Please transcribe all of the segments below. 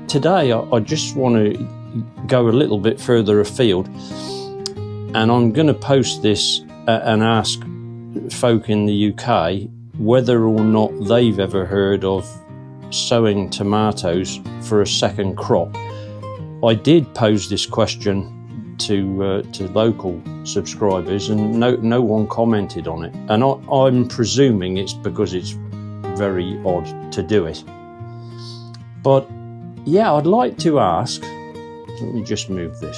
Today I just want to go a little bit further afield, and I'm going to post this and ask folk in the UK whether or not they've ever heard of sowing tomatoes for a second crop. I did pose this question to local subscribers, and no one commented on it, and I'm presuming it's because it's very odd to do it. But yeah, I'd like to ask, let me just move this.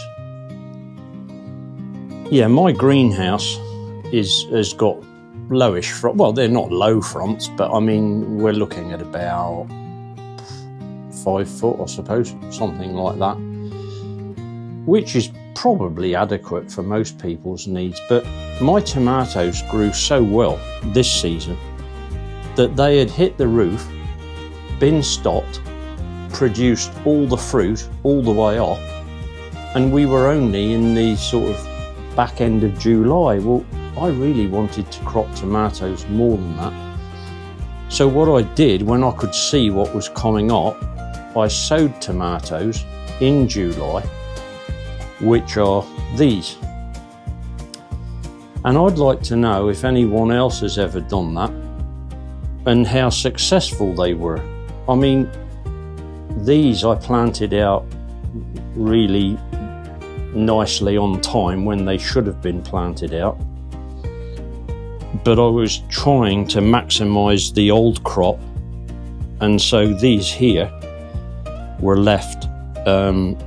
Yeah, my greenhouse has got lowish front. Well, they're not low fronts, but I mean, we're looking at about 5 foot, I suppose, something like that, which is probably adequate for most people's needs. But my tomatoes grew so well this season that they had hit the roof, been stopped, produced all the fruit all the way off, and we were only in the sort of back end of July. Well, I really wanted to crop tomatoes more than that. So what I did, when I could see what was coming up, I sowed tomatoes in July, which are these. And I'd like to know if anyone else has ever done that and how successful they were. I mean, these I planted out really nicely on time when they should have been planted out, but I was trying to maximize the old crop, and so these here were left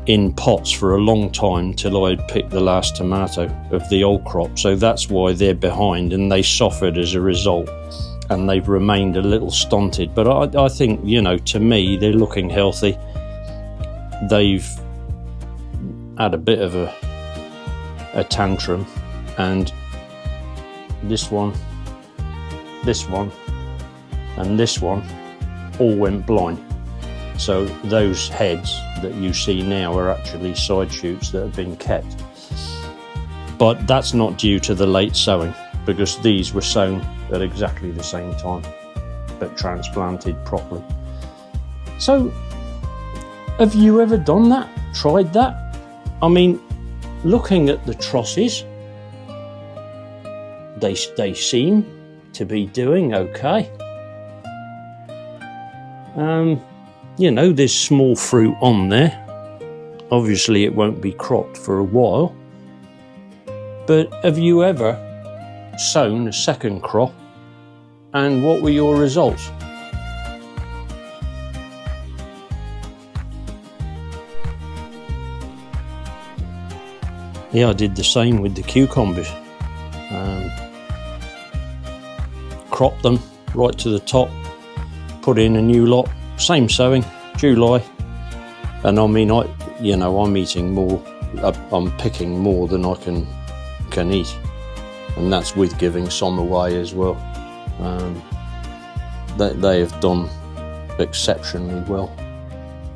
in pots for a long time till I had picked the last tomato of the old crop. So that's why they're behind, and they suffered as a result, and they've remained a little stunted. But I think, you know, to me, they're looking healthy. They've had a bit of a tantrum, and this one, and this one all went blind. So those heads that you see now are actually side shoots that have been kept. But that's not due to the late sowing, because these were sown at exactly the same time, but transplanted properly. So have you ever done that? Tried that? I mean, looking at the trusses, they seem to be doing okay. You know, there's small fruit on there. Obviously it won't be cropped for a while. But have you ever sown a second crop, and what were your results? Yeah, I did the same with the cucumbers. Cropped them right to the top, put in a new lot, same sowing, July. And I mean, I'm eating more, I'm picking more than I can eat. And that's with giving some away as well. They have done exceptionally well.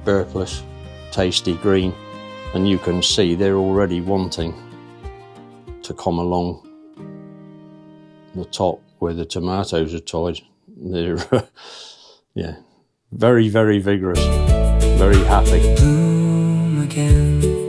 Purpless, tasty green. And you can see they're already wanting to come along the top where the tomatoes are tied. They're, yeah, very, very vigorous, very happy. Bloom again.